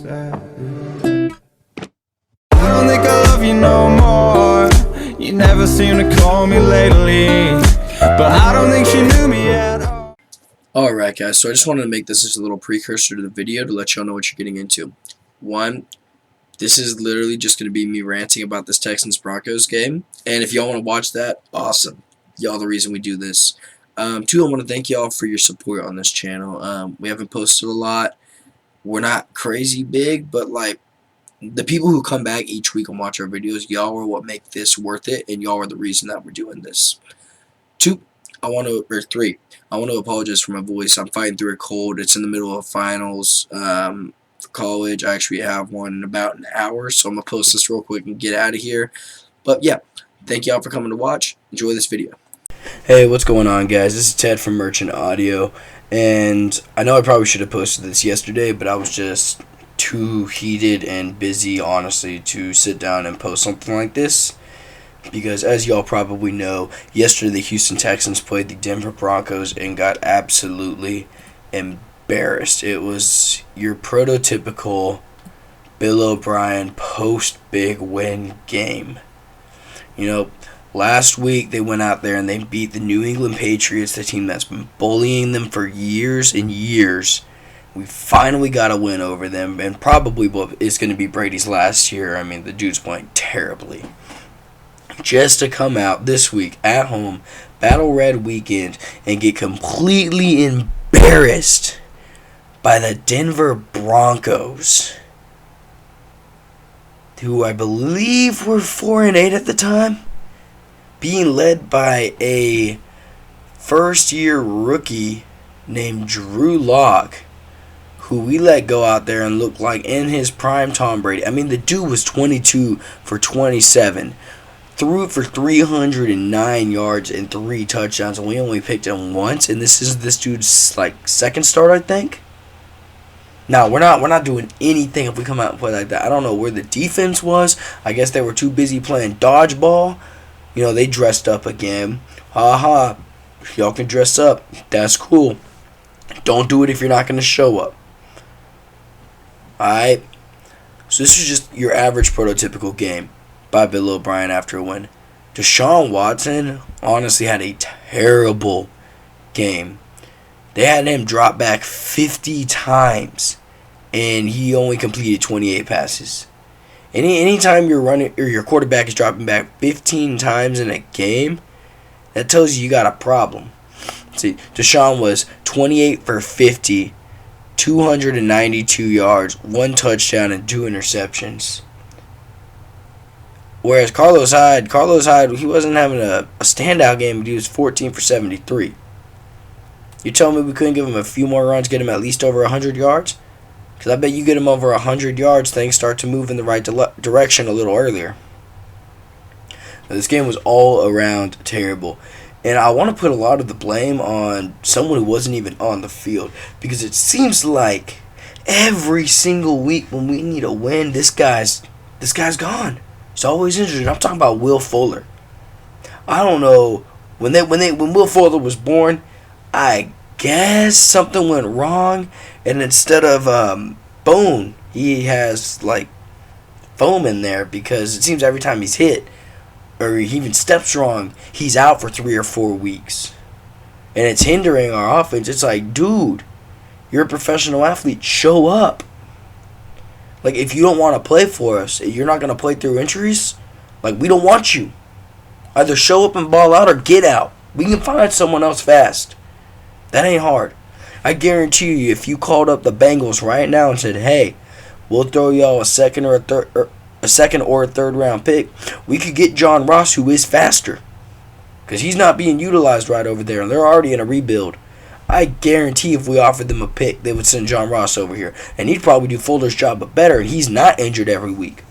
I don't think I love you no more. You never seem to call me lately, but I don't think she knew me at all. Alright guys, so I just wanted to make this as a little precursor to the video to let y'all know what you're getting into. One, this is literally just going to be me ranting about this Texans-Broncos game, and if y'all want to watch that, awesome. Y'all the reason we do this. Two, I want to thank y'all for your support on this channel. We haven't posted a lot. We're not crazy big, but like, the people who come back each week and watch our videos, y'all are what make this worth it, and y'all are the reason that we're doing this. Three, I want to apologize for my voice. I'm fighting through a cold. It's in the middle of finals for college. I actually have one in about an hour, so I'm going to post this real quick and get out of here. But yeah, thank y'all for coming to watch. Enjoy this video. Hey, what's going on, guys? This is Ted from Merchant Audio, and I know I probably should have posted this yesterday, but I was just too heated and busy, honestly, to sit down and post something like this. Because as y'all probably know, yesterday the Houston Texans played the Denver Broncos and got absolutely embarrassed. It was your prototypical Bill O'Brien post-big win game. You know, last week they went out there and they beat the New England Patriots, the team that's been bullying them for years and years. We finally got a win over them, and probably what is going to be Brady's last year. I mean, the dude's playing terribly. Just to come out this week at home, Battle Red weekend, and get completely embarrassed by the Denver Broncos, who I believe were 4-8 at the time, being led by a first-year rookie named Drew Lock, who we let go out there and look like in his prime Tom Brady. I mean, the dude was 22 for 27. Threw it for 309 yards and 3 touchdowns, and we only picked him once. And this is this dude's like second start, I think. Now we're not doing anything if we come out and play like that. I don't know where the defense was. I guess they were too busy playing dodgeball. You know, they dressed up again. Ha. Y'all can dress up. That's cool. Don't do it if you're not going to show up. Alright? So this is just your average prototypical game by Bill O'Brien after a win. Deshaun Watson honestly had a terrible game. They had him drop back 50 times, and he only completed 28 passes. Anytime you're running or your quarterback is dropping back 15 times in a game, that tells you got a problem. See, Deshaun was 28 for 50, 292 yards, 1 touchdown, and 2 interceptions. Whereas Carlos Hyde, he wasn't having a standout game, but he was 14 for 73. You telling me we couldn't give him a few more runs, get him at least over 100 yards? Because I bet you get him over 100 yards, things start to move in the right direction a little earlier. Now, this game was all around terrible. And I want to put a lot of the blame on someone who wasn't even on the field. Because it seems like every single week when we need a win, this guy's gone. He's always injured. I'm talking about Will Fuller. I don't know when Will Fuller was born, I guess something went wrong, and instead of bone, he has like foam in there, because it seems every time he's hit or he even steps wrong, he's out for 3 or 4 weeks, and it's hindering our offense. It's like, dude, you're a professional athlete. Show up. Like, if you don't want to play for us, you're not going to play through injuries, like, we don't want you. Either show up and ball out or get out. We can find someone else fast. That ain't hard. I guarantee you, if you called up the Bengals right now and said, hey, we'll throw y'all a second or a third round pick, we could get John Ross, who is faster. Because he's not being utilized right over there, and they're already in a rebuild. I guarantee if we offered them a pick, they would send John Ross over here. And he'd probably do Fuller's job, but better. And he's not injured every week.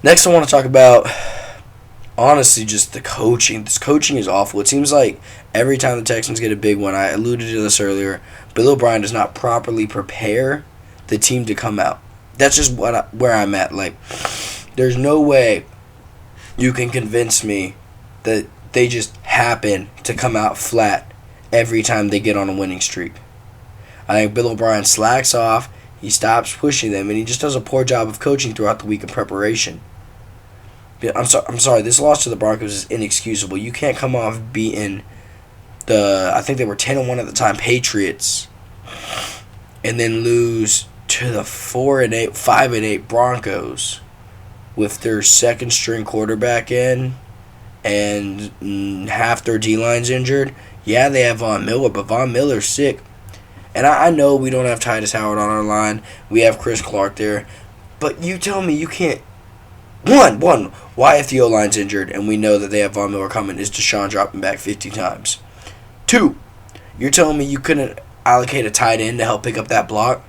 Next, I want to talk about, honestly, just the coaching. This coaching is awful. It seems like every time the Texans get a big one, I alluded to this earlier, Bill O'Brien does not properly prepare the team to come out. That's just where I'm at. Like, there's no way you can convince me that they just happen to come out flat every time they get on a winning streak. I think Bill O'Brien slacks off. He stops pushing them, and he just does a poor job of coaching throughout the week of preparation. I'm sorry. This loss to the Broncos is inexcusable. You can't come off beating I think they were 10-1 at the time, Patriots, and then lose to the 5-8 Broncos with their second string quarterback in and half their D-line's injured. Yeah, they have Von Miller, but Von Miller's sick. And I know we don't have Titus Howard on our line. We have Chris Clark there. But you tell me you can't. One, why if the O-line's injured and we know that they have Von Miller coming, is Deshaun dropping back 50 times? 2, you're telling me you couldn't allocate a tight end to help pick up that block?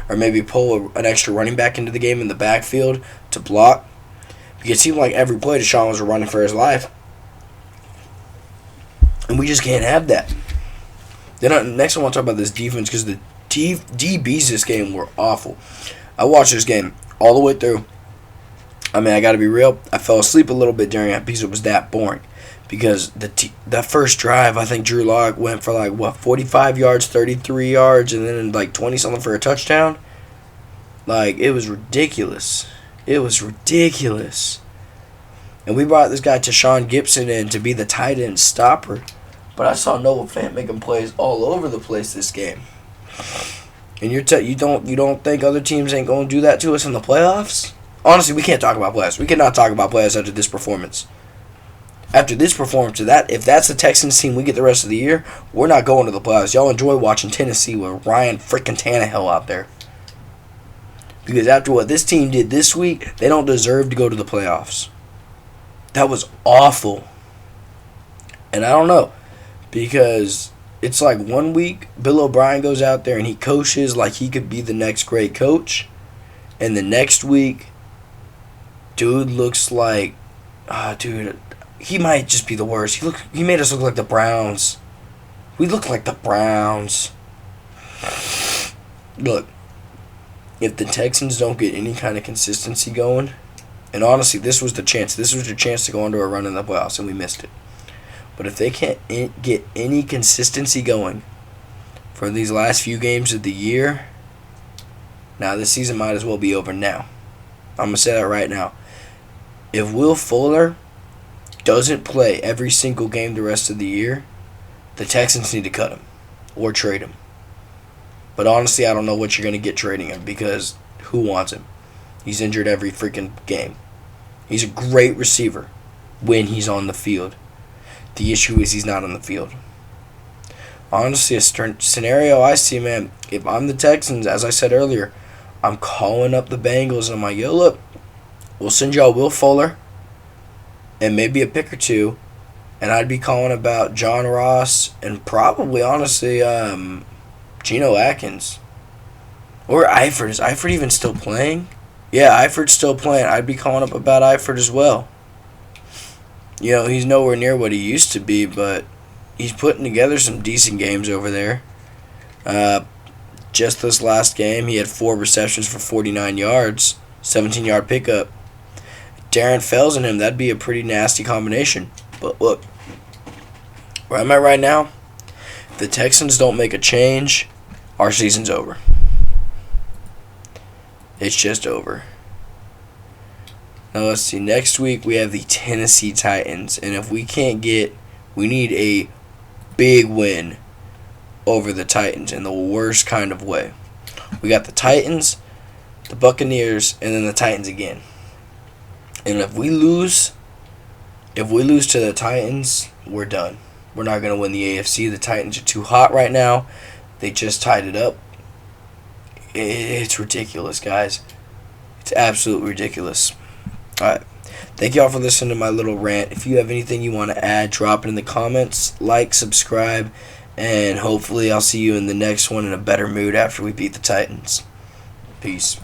Or maybe pull an extra running back into the game in the backfield to block? Because it seemed like every play Deshaun was running for his life. And we just can't have that. Then next I want to talk about this defense, because the DBs this game were awful. I watched this game all the way through. I mean, I got to be real. I fell asleep a little bit during it because it was that boring. Because that first drive, I think Drew Lock went for 45 yards, 33 yards, and then 20-something for a touchdown. It was ridiculous. It was ridiculous. And we brought this guy Tashawn Gibson in to be the tight end stopper. But I saw Noah Fant making plays all over the place this game. And you don't think other teams ain't going to do that to us in the playoffs? Honestly, we can't talk about playoffs. We cannot talk about playoffs after this performance. After this performance, if that's the Texans team we get the rest of the year, we're not going to the playoffs. Y'all enjoy watching Tennessee with Ryan freaking Tannehill out there. Because after what this team did this week, they don't deserve to go to the playoffs. That was awful. And I don't know. Because it's like 1 week, Bill O'Brien goes out there and he coaches like he could be the next great coach. And the next week, dude looks like... he might just be the worst. He made us look like the Browns. We look like the Browns. Look, if the Texans don't get any kind of consistency going, and honestly, this was the chance. This was your chance to go into a run in the playoffs, and we missed it. But if they can't get any consistency going for these last few games of the year, now this season might as well be over now. I'm going to say that right now. If Will Fuller doesn't play every single game the rest of the year, the Texans need to cut him or trade him. But honestly, I don't know what you're going to get trading him, because who wants him? He's injured every freaking game. He's a great receiver when he's on the field. The issue is he's not on the field. Honestly, a scenario I see, man, if I'm the Texans, as I said earlier, I'm calling up the Bengals and I'm like, yo, look, we'll send y'all Will Fuller and maybe a pick or two, and I'd be calling about John Ross and probably, honestly, Geno Atkins. Or Eifert. Is Eifert even still playing? Yeah, Eifert's still playing. I'd be calling up about Eifert as well. He's nowhere near what he used to be, but he's putting together some decent games over there. Just this last game, he had 4 receptions for 49 yards, 17-yard pickup. Darren Fells and him, that'd be a pretty nasty combination. But look, where I'm at right now, if the Texans don't make a change, our season's over. It's just over. Now let's see. Next week we have the Tennessee Titans, and if we need a big win over the Titans in the worst kind of way. We got the Titans, the Buccaneers, and then the Titans again. And if we lose to the Titans, we're done. We're not going to win the AFC. The Titans are too hot right now. They just tied it up. It's ridiculous, guys. It's absolutely ridiculous. Alright. Thank y'all for listening to my little rant. If you have anything you want to add, drop it in the comments. Like, subscribe, and hopefully I'll see you in the next one in a better mood after we beat the Titans. Peace.